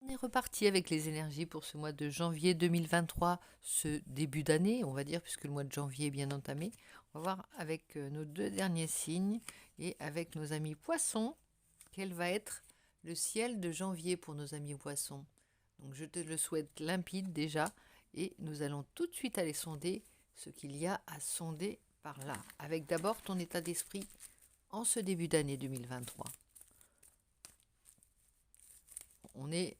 On est reparti avec les énergies pour ce mois de janvier 2023, ce début d'année, on va dire, puisque le mois de janvier est bien entamé. On va voir avec nos deux derniers signes et avec nos amis poissons, quel va être le ciel de janvier pour nos amis poissons. Donc je te le souhaite limpide déjà et nous allons tout de suite aller sonder ce qu'il y a à sonder par là, avec d'abord ton état d'esprit en ce début d'année 2023. On est,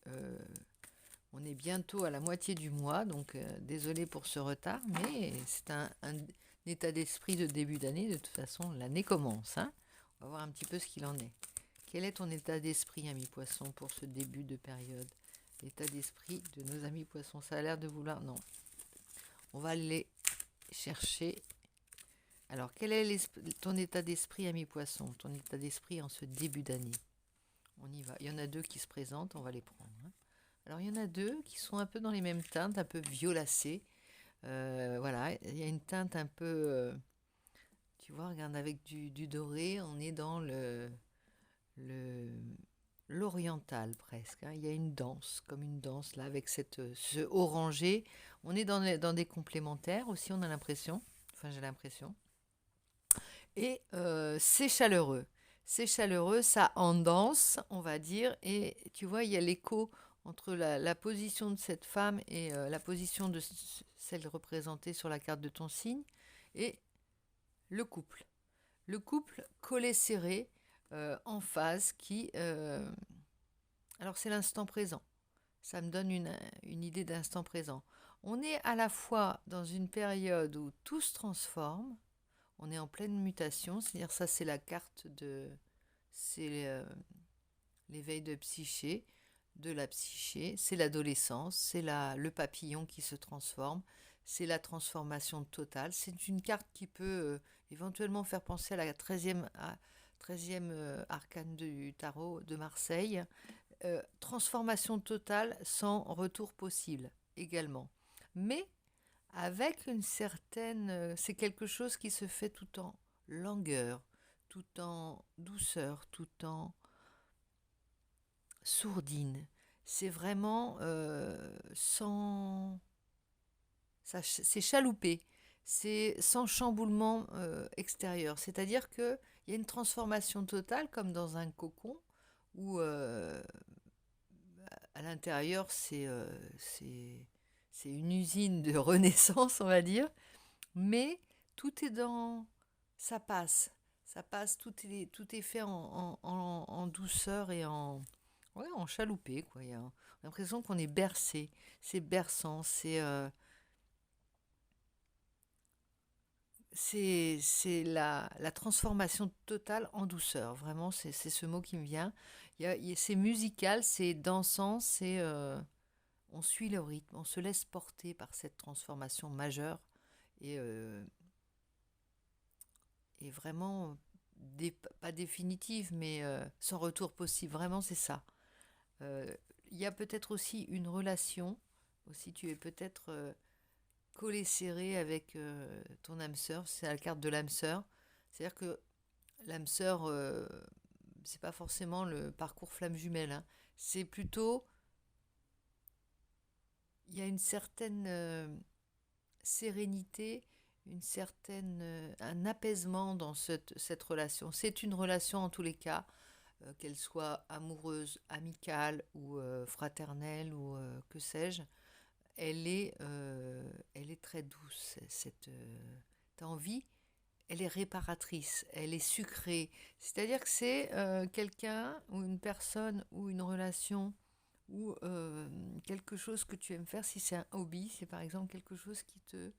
on est bientôt à la moitié du mois, donc désolé pour ce retard, mais c'est un état d'esprit de début d'année. De toute façon, l'année commence, hein. On va voir un petit peu ce qu'il en est. Quel est ton état d'esprit, ami poisson, pour ce début de période? L'état d'esprit de nos amis poissons, ça a l'air de vouloir... Non. On va aller chercher. Alors, quel est ton état d'esprit, ami poisson? Ton état d'esprit en ce début d'année? On y va. Il y en a deux qui se présentent, on va les prendre, hein. Alors, il y en a deux qui sont un peu dans les mêmes teintes, un peu violacées. Voilà, il y a une teinte un peu... tu vois, regarde, avec du doré, on est dans le l'oriental presque, hein. Il y a une danse, comme une danse là, avec ce orangé. On est dans des complémentaires aussi, on a l'impression. Enfin, j'ai l'impression. Et c'est chaleureux. C'est chaleureux, ça en danse, on va dire. Et tu vois, il y a l'écho entre la position de cette femme et la position de celle représentée sur la carte de ton signe. Et le couple. Le couple collé serré en phase qui... alors c'est l'instant présent. Ça me donne une idée d'instant présent. On est à la fois dans une période où tout se transforme, on est en pleine mutation, c'est-à-dire ça c'est la carte de... c'est l'éveil de la psyché, c'est l'adolescence, c'est le papillon qui se transforme, c'est la transformation totale. C'est une carte qui peut éventuellement faire penser à la 13e arcane du tarot de Marseille. Transformation totale sans retour possible également. Mais avec une certaine... c'est quelque chose qui se fait tout en langueur, tout en douceur, tout en sourdine. C'est vraiment sans... c'est chaloupé, c'est sans chamboulement extérieur. C'est-à-dire qu'il y a une transformation totale comme dans un cocon où à l'intérieur c'est une usine de renaissance, on va dire. Mais tout est dans... ça passe. Ça passe, tout est fait en douceur et en... ouais, en chaloupé, quoi. On a l'impression qu'on est bercé. C'est berçant, c'est la transformation totale en douceur. Vraiment, c'est ce mot qui me vient. C'est musical, c'est dansant, on suit le rythme, on se laisse porter par cette transformation majeure et vraiment pas définitive, mais sans retour possible. Vraiment, c'est ça. Il y a peut-être aussi une relation, aussi tu es peut-être collé serré avec ton âme sœur, c'est la carte de l'âme sœur. C'est-à-dire que l'âme sœur, c'est pas forcément le parcours flamme jumelle, hein. C'est plutôt, il y a une certaine sérénité, un apaisement dans cette relation. C'est une relation en tous les cas, qu'elle soit amoureuse, amicale ou fraternelle ou que sais-je. Elle est très douce. T'as envie, elle est réparatrice, elle est sucrée. C'est-à-dire que c'est quelqu'un ou une personne ou une relation ou quelque chose que tu aimes faire. Si c'est un hobby, c'est par exemple quelque chose qui te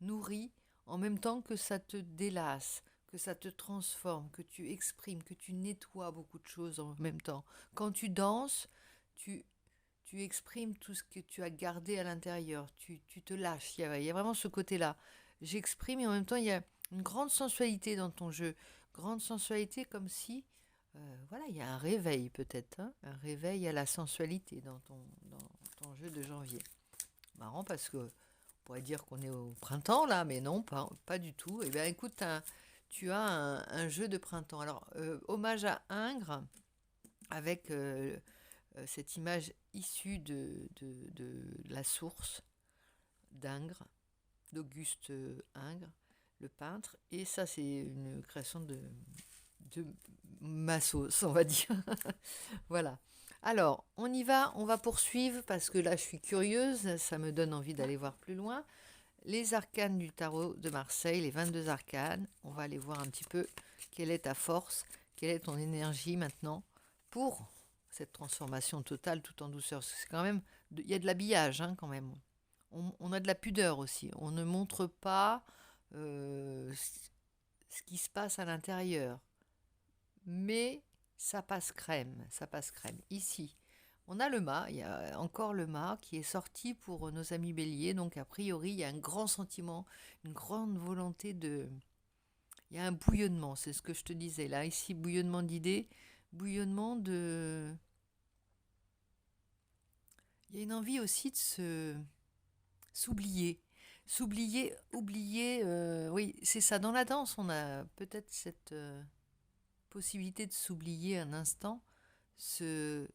nourrit en même temps que ça te délasse, que ça te transforme, que tu exprimes, que tu nettoies beaucoup de choses en même temps. Quand tu danses, tu, tu exprimes tout ce que tu as gardé à l'intérieur, tu te lâches, il y a vraiment ce côté-là. J'exprime et en même temps il y a une grande sensualité dans ton jeu, grande sensualité comme si, voilà, il y a un réveil peut-être, hein, un réveil à la sensualité dans ton jeu de janvier. Marrant parce que on pourrait dire qu'on est au printemps là, mais non, pas du tout. Eh bien écoute, tu as un jeu de printemps. Alors, hommage à Ingres avec cette image issue de la source d'Ingres, d'Auguste Ingres, le peintre. Et ça, c'est une création de ma sauce, on va dire. Voilà. Alors, on va poursuivre parce que là, je suis curieuse, ça me donne envie d'aller voir plus loin. Les arcanes du tarot de Marseille, les 22 arcanes, on va aller voir un petit peu quelle est ta force, quelle est ton énergie maintenant pour cette transformation totale tout en douceur. C'est quand même, il y a de l'habillage hein, quand même. On a de la pudeur aussi. On ne montre pas ce qui se passe à l'intérieur. Mais ça passe crème, ça passe crème. Ici, on a le mât, il y a encore le mât qui est sorti pour nos amis béliers. Donc a priori, il y a un grand sentiment, une grande volonté de... Il y a un bouillonnement, c'est ce que je te disais là. Ici, bouillonnement d'idées, bouillonnement de... Il y a une envie aussi de s'oublier. S'oublier, oublier, oui, c'est ça. Dans la danse, on a peut-être cette possibilité de s'oublier un instant, se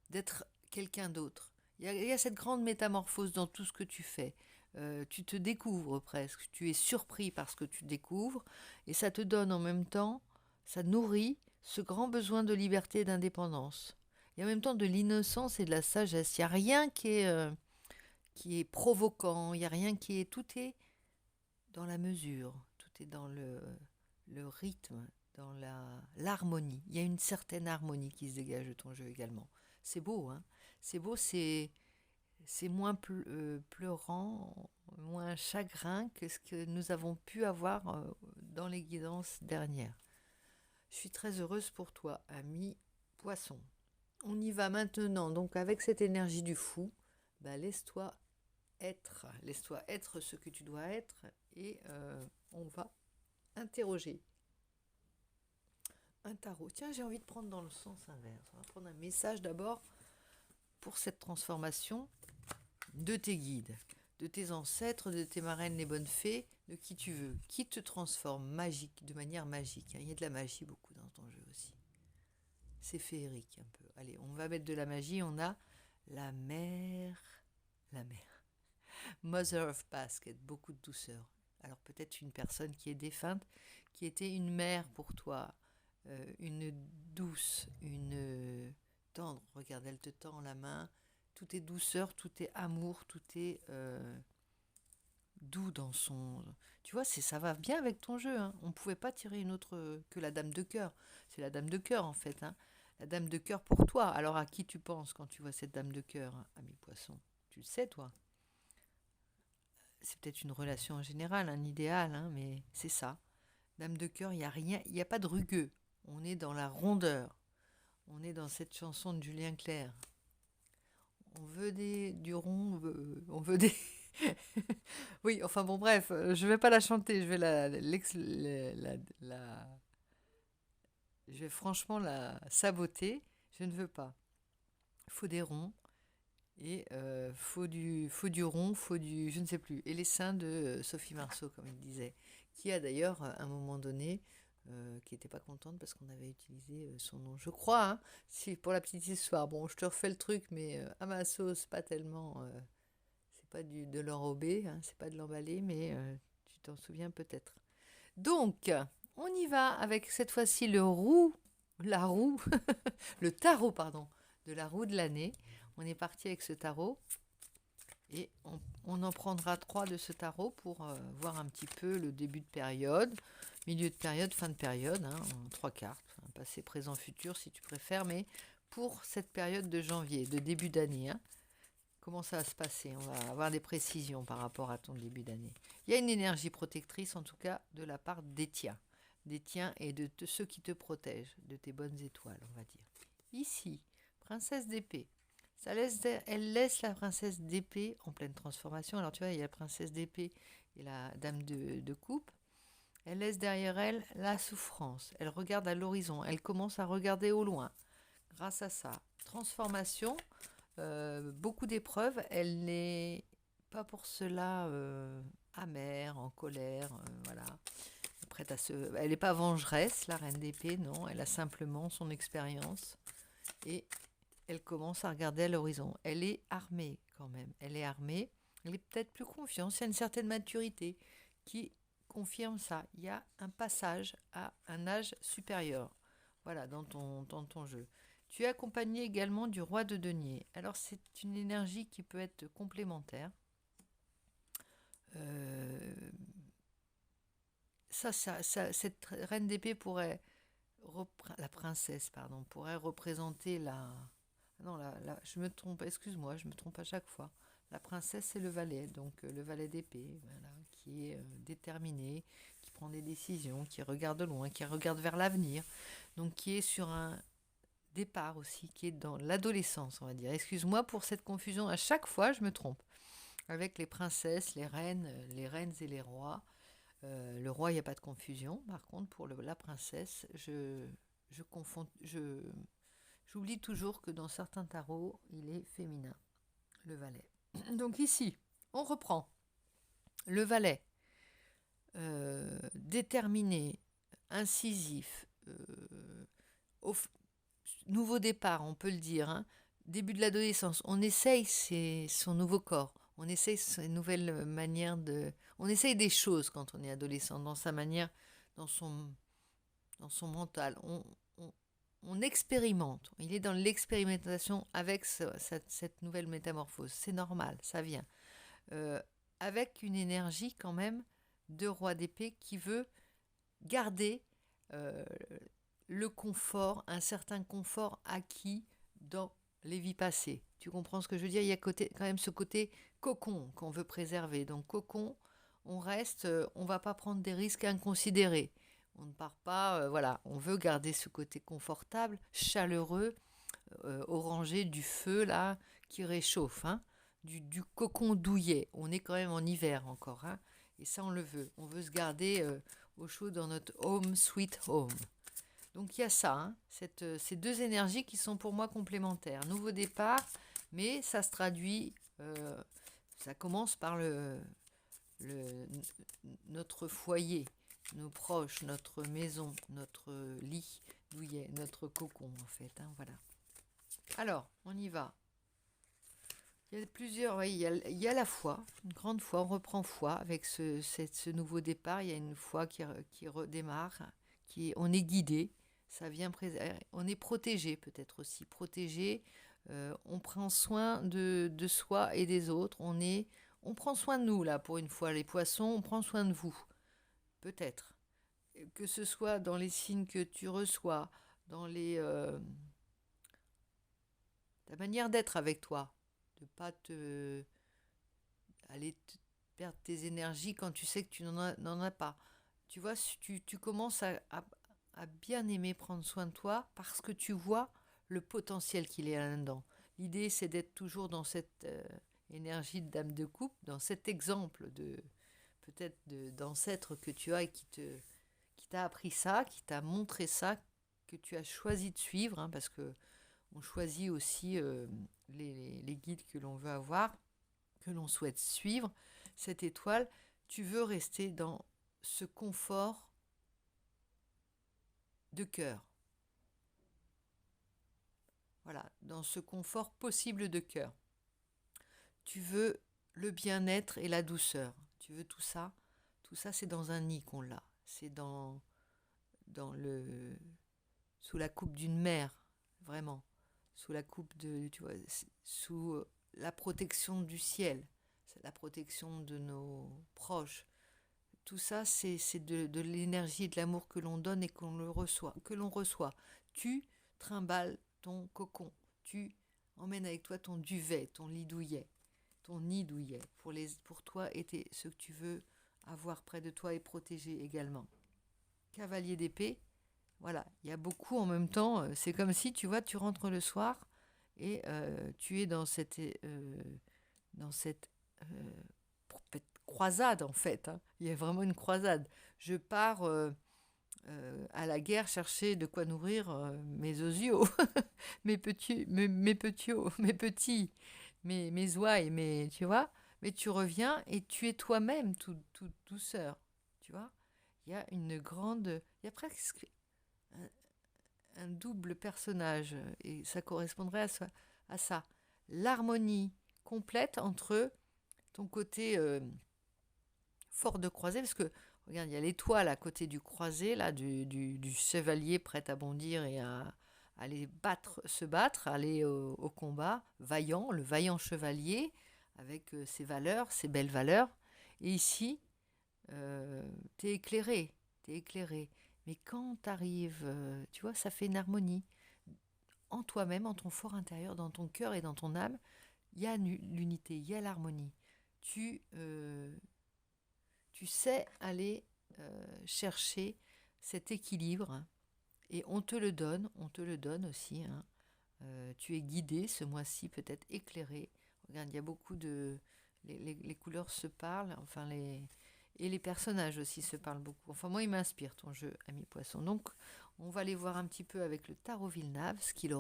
d'être quelqu'un d'autre. Il y a cette grande métamorphose dans tout ce que tu fais. Tu te découvres presque, tu es surpris par ce que tu découvres, et ça te donne en même temps, ça nourrit ce grand besoin de liberté et d'indépendance. Et en même temps de l'innocence et de la sagesse. Il n'y a rien qui est provoquant, il n'y a rien qui est... Tout est dans la mesure, tout est dans le rythme, dans l'harmonie. Il y a une certaine harmonie qui se dégage de ton jeu également. C'est beau, hein. C'est beau, c'est moins pleurant, moins chagrin que ce que nous avons pu avoir dans les guidances dernières. Je suis très heureuse pour toi, ami poisson. On y va maintenant, donc avec cette énergie du fou, bah, laisse-toi être ce que tu dois être et on va interroger un tarot. Tiens, j'ai envie de prendre dans le sens inverse. On va prendre un message d'abord pour cette transformation de tes guides, de tes ancêtres, de tes marraines, les bonnes fées, de qui tu veux, qui te transforme magique, de manière magique. Il y a de la magie beaucoup dans ton jeu aussi. C'est féerique un peu. Allez, on va mettre de la magie. On a la mer. Mother of Basket, beaucoup de douceur. Alors peut-être une personne qui est défunte, qui était une mère pour toi, une douce, une tendre. Regarde, elle te tend la main. Tout est douceur, tout est amour, tout est doux dans son... Tu vois, ça va bien avec ton jeu. Hein. On ne pouvait pas tirer une autre que la dame de cœur. C'est la dame de cœur en fait. Hein. La dame de cœur pour toi. Alors à qui tu penses quand tu vois cette dame de cœur, hein, ami poisson? Tu le sais toi. C'est peut-être une relation en général, un idéal, hein, mais c'est ça. Dame de cœur, il n'y a rien, il n'y a pas de rugueux. On est dans la rondeur. On est dans cette chanson de Julien Clerc. On veut du rond, on veut des... oui, enfin bon, bref, je vais pas la chanter, je vais franchement la saboter. Je ne veux pas. Il faut des ronds et faut du rond, faut du, je ne sais plus. Et les seins de Sophie Marceau, comme il disait, qui a d'ailleurs, à un moment donné, qui n'était pas contente parce qu'on avait utilisé son nom. Je crois, hein, si, pour la petite histoire. Bon, je te refais le truc, mais à ma sauce, pas tellement... c'est pas de l'enrober, hein, c'est pas de l'emballer, mais tu t'en souviens peut-être. Donc, on y va avec cette fois-ci la roue, le tarot, pardon, de la roue de l'année. On est parti avec ce tarot et on en prendra 3 de ce tarot pour voir un petit peu le début de période, milieu de période, fin de période, hein, en 3 cartes, hein, passé, présent, futur si tu préfères, mais pour cette période de janvier, de début d'année. Hein, comment ça va se passer? On va avoir des précisions par rapport à ton début d'année. Il y a une énergie protectrice, en tout cas, de la part des tiens et de ceux qui te protègent, de tes bonnes étoiles, on va dire. Ici, princesse d'épée. Elle laisse la princesse d'épée en pleine transformation. Alors tu vois, il y a la princesse d'épée et la dame de coupe. Elle laisse derrière elle la souffrance. Elle regarde à l'horizon. Elle commence à regarder au loin. Grâce à ça, transformation, beaucoup d'épreuves. Elle n'est pas pour cela amère, en colère, voilà. Prête à elle n'est pas vengeresse, la reine d'épée, non. Elle a simplement son expérience et elle commence à regarder à l'horizon. Elle est armée quand même. Elle est armée. Elle est peut-être plus confiante. Il y a une certaine maturité qui confirme ça. Il y a un passage à un âge supérieur. Voilà, dans ton jeu. Tu es accompagné également du roi de denier. Alors, c'est une énergie qui peut être complémentaire. Euh, cette reine d'épée pourrait, la princesse, pardon, pourrait représenter la, non, je me trompe, excuse-moi, je me trompe à chaque fois. La princesse, c'est le valet, donc le valet d'épée, voilà, qui est déterminé, qui prend des décisions, qui regarde loin, qui regarde vers l'avenir, donc qui est sur un départ aussi, qui est dans l'adolescence, on va dire. Excuse-moi pour cette confusion, à chaque fois, je me trompe. Avec les princesses, les reines et les rois. Le roi, il n'y a pas de confusion. Par contre, pour la princesse, je confonds, j'oublie toujours que dans certains tarots, il est féminin, le valet. Donc ici, on reprend. Le valet, déterminé, incisif, nouveau départ, on peut le dire, hein. Début de l'adolescence, on essaye son nouveau corps, on essaye ses nouvelles manières de... On essaye des choses quand on est adolescent, dans sa manière, dans son, dans son mental. On expérimente, il est dans l'expérimentation avec cette nouvelle métamorphose. C'est normal, ça vient. Euh, avec une énergie quand même de roi d'épée qui veut garder euh, le confort, un certain confort acquis dans les vies passées. Tu comprends ce que je veux dire? Il y a quand même ce côté cocon qu'on veut préserver. Donc cocon, on reste, on ne va pas prendre des risques inconsidérés. On ne part pas, voilà, on veut garder ce côté confortable, chaleureux, orangé du feu là qui réchauffe, hein, du cocon douillet. On est quand même en hiver encore, hein, et ça on le veut. On veut se garder au chaud dans notre home sweet home. Donc il y a ça, hein, ces deux énergies qui sont pour moi complémentaires. Nouveau départ, mais ça se traduit, ça commence par notre foyer, nos proches, notre maison, notre lit douillet, notre cocon en fait, hein, voilà. Alors, on y va. Il y a plusieurs, oui, il y a la foi, une grande foi, on reprend foi avec ce nouveau départ. Il y a une foi qui redémarre, on est guidé, ça vient, on est protégé peut-être aussi, protégé, on prend soin de soi et des autres, on prend soin de nous là pour une fois, les poissons, on prend soin de vous, peut-être. Que ce soit dans les signes que tu reçois, dans ta manière d'être avec toi, de pas aller perdre tes énergies quand tu sais que tu n'en as pas. Tu vois, tu commences à bien aimer prendre soin de toi parce que tu vois le potentiel qu'il y a là-dedans. L'idée, c'est d'être toujours dans cette énergie de dame de coupe, dans cet exemple de peut-être d'ancêtre que tu as et qui t'a appris ça, qui t'a montré ça, que tu as choisi de suivre, hein, parce que on choisit aussi les guides que l'on veut avoir, que l'on souhaite suivre. Cette étoile, tu veux rester dans ce confort de cœur. Voilà, dans ce confort possible de cœur. Tu veux le bien-être et la douceur. Tu veux tout ça. Tout ça, c'est dans un nid qu'on l'a. C'est sous la coupe d'une mère, vraiment. Sous la coupe tu vois, sous la protection du ciel, c'est la protection de nos proches. Tout ça, c'est de l'énergie et de l'amour que l'on donne et que l'on reçoit. Tu trimbales ton cocon, tu emmènes avec toi ton duvet, ton lit douillet, ton nid douillet, pour toi et ce que tu veux avoir près de toi et protéger également. Cavalier d'épée, voilà, il y a beaucoup en même temps. C'est comme si, tu vois, tu rentres le soir et tu es dans cette croisade, en fait, hein. Il y a vraiment une croisade. Je pars à la guerre chercher de quoi nourrir mes osios, mes petits, mes ouailles, tu vois. Mais tu reviens et tu es toi-même, tout douceur, tu vois. Il y a une grande... Il y a presque un double personnage, et ça correspondrait à ça. L'harmonie complète entre ton côté fort de croisé, parce que regarde, il y a l'étoile à côté du croisé, là, du chevalier prêt à bondir et à aller se battre, aller au combat, vaillant, le vaillant chevalier, avec ses valeurs, ses belles valeurs. Et ici, t'es éclairé, t'es éclairé. Mais quand t'arrives, tu vois, ça fait une harmonie. En toi-même, en ton fort intérieur, dans ton cœur et dans ton âme, il y a l'unité, il y a l'harmonie. Tu, euh, tu sais aller chercher cet équilibre, hein, et on te le donne aussi, hein. Tu es guidé ce mois-ci, peut-être éclairé. Regarde, il y a beaucoup de... Les couleurs se parlent, enfin et les personnages aussi se parlent beaucoup. Enfin, moi, il m'inspire ton jeu, ami poisson. Donc, on va aller voir un petit peu avec le tarot Villeneuve ce qu'il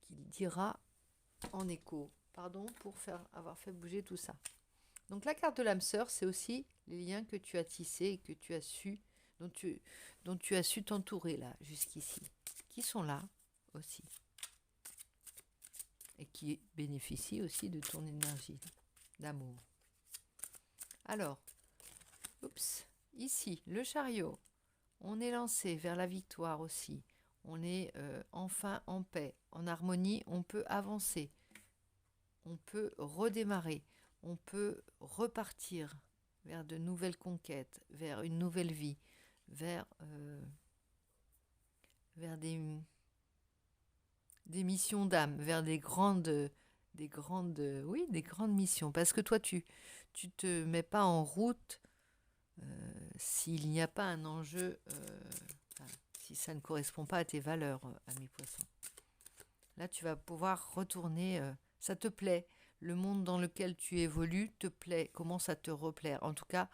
dira en écho. Pardon pour avoir fait bouger tout ça. Donc la carte de l'âme sœur, c'est aussi les liens que tu as tissés et que tu as su, dont tu as su t'entourer là, jusqu'ici, qui sont là aussi, et qui bénéficient aussi de ton énergie d'amour. Alors, ici, le chariot, on est lancé vers la victoire aussi, on est enfin en paix, en harmonie, on peut avancer, on peut redémarrer, on peut repartir vers de nouvelles conquêtes, vers une nouvelle vie, vers des missions d'âme, vers des grandes missions. Parce que toi, tu te mets pas en route s'il n'y a pas un enjeu, si ça ne correspond pas à tes valeurs, ami poisson. Là, tu vas pouvoir retourner, ça te plaît. Le monde dans lequel tu évolues te plaît, commence à te replaire. En tout cas,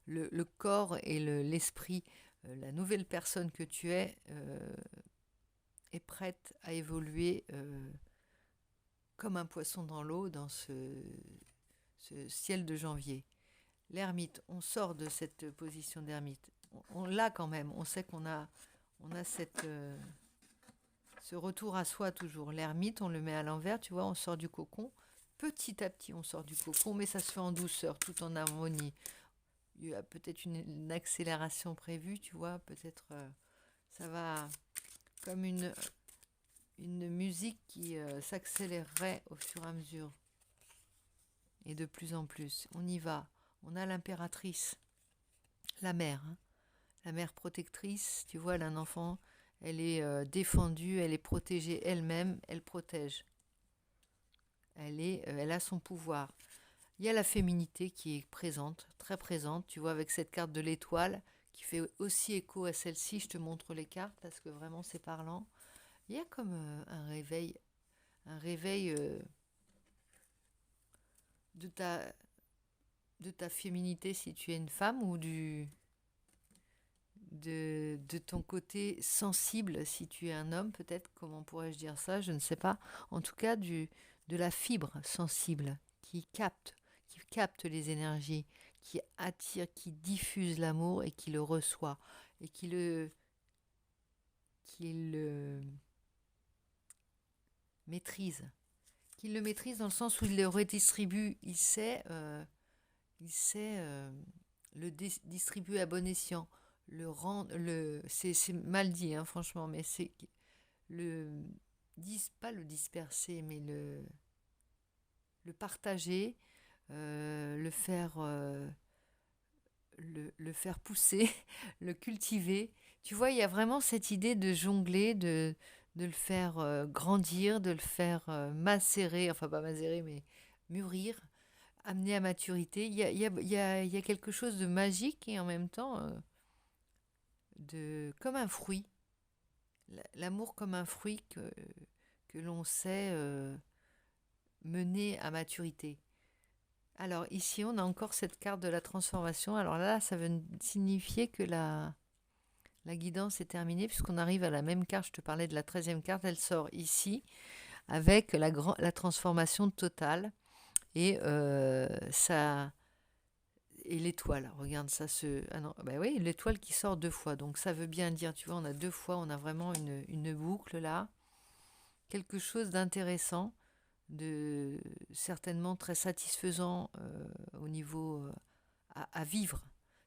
le corps et l'esprit, la nouvelle personne que tu es, est prête à évoluer comme un poisson dans l'eau dans ce ciel de janvier. L'ermite, on sort de cette position d'ermite. On l'a quand même, on sait qu'on a ce retour à soi toujours. L'ermite, on le met à l'envers, tu vois, on sort du cocon. Petit à petit, on sort du cocon, mais ça se fait en douceur, tout en harmonie. Il y a peut-être une accélération prévue, tu vois, peut-être ça va comme une musique qui s'accélérerait au fur et à mesure. Et de plus en plus, on y va. On a l'impératrice, la mère, hein. La mère protectrice, tu vois, elle a un enfant, elle est défendue, elle est protégée elle-même, elle protège. Elle a son pouvoir. Il y a la féminité qui est présente, très présente, tu vois, avec cette carte de l'étoile qui fait aussi écho à celle-ci. Je te montre les cartes parce que vraiment c'est parlant. Il y a comme un réveil de ta féminité si tu es une femme ou de ton côté sensible si tu es un homme, peut-être, comment pourrais-je dire ça, je ne sais pas. En tout cas, de la fibre sensible qui capte les énergies, qui attire, qui diffuse l'amour et qui le reçoit et qui le maîtrise. Qu'il le maîtrise dans le sens où il le redistribue, il sait le distribuer à bon escient, le rendre, c'est mal dit, hein, franchement, mais c'est pas le disperser, mais le partager, le faire pousser, le cultiver. Tu vois, il y a vraiment cette idée de jongler, de le faire grandir, de le faire macérer, enfin pas macérer, mais mûrir, amener à maturité. Il y a quelque chose de magique et en même temps comme un fruit. L'amour comme un fruit que l'on sait mener à maturité. Alors ici, on a encore cette carte de la transformation. Alors là, ça veut signifier que la guidance est terminée puisqu'on arrive à la même carte. Je te parlais de la 13e carte. Elle sort ici avec la transformation totale. Et ça, Et l'étoile, regarde ça se... Ah non, bah oui, l'étoile qui sort 2 fois. Donc ça veut bien dire, tu vois, on a 2 fois, on a vraiment une boucle là. Quelque chose d'intéressant, de certainement très satisfaisant au niveau à vivre.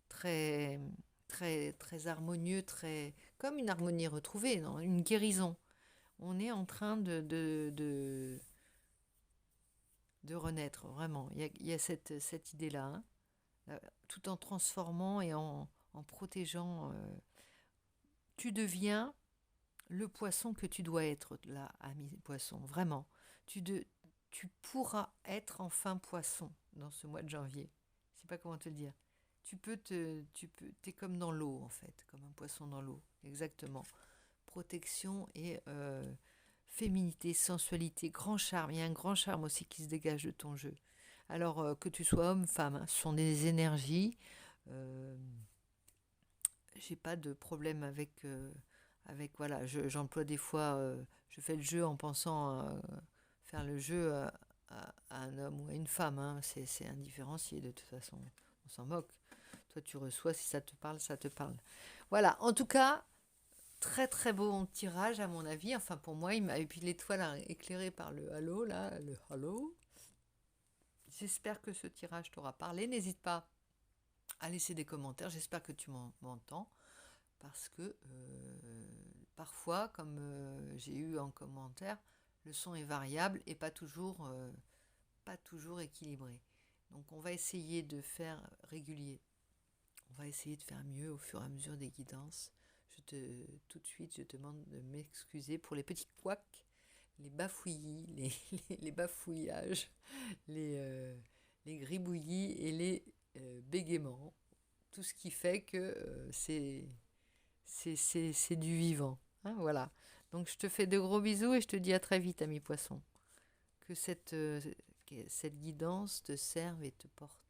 Très, très harmonieux, très... Comme une harmonie retrouvée, non, une guérison. On est en train de renaître, vraiment. Il y a cette idée-là, hein. Tout en transformant et en protégeant. Tu deviens le poisson que tu dois être, là, ami poisson, vraiment. Tu, de, tu pourras être enfin poisson dans ce mois de janvier. Je ne sais pas comment te le dire. T'es comme dans l'eau, en fait, comme un poisson dans l'eau, exactement. Protection et féminité, sensualité, grand charme. Il y a un grand charme aussi qui se dégage de ton jeu. Alors que tu sois homme, femme, hein, ce sont des énergies. Euh, j'ai pas de problème avec voilà, j'emploie des fois, je fais le jeu en pensant faire le jeu à un homme ou à une femme, hein. C'est indifférencié de toute façon, on s'en moque. Toi, tu reçois, si ça te parle, ça te parle. Voilà, en tout cas, très très beau tirage à mon avis. Enfin, pour moi, et puis l'étoile hein, éclairée par le halo, là, le halo. J'espère que ce tirage t'aura parlé. N'hésite pas à laisser des commentaires. J'espère que tu m'entends. Parce que parfois, comme j'ai eu en commentaire, le son est variable et pas toujours équilibré. Donc on va essayer de faire régulier. On va essayer de faire mieux au fur et à mesure des guidances. Tout de suite, je te demande de m'excuser pour les petits couacs, les bafouillis, les bafouillages, les gribouillis et les bégaiements. Tout ce qui fait que c'est du vivant. Hein, voilà. Donc je te fais de gros bisous et je te dis à très vite, ami poisson. Que cette guidance te serve et te porte.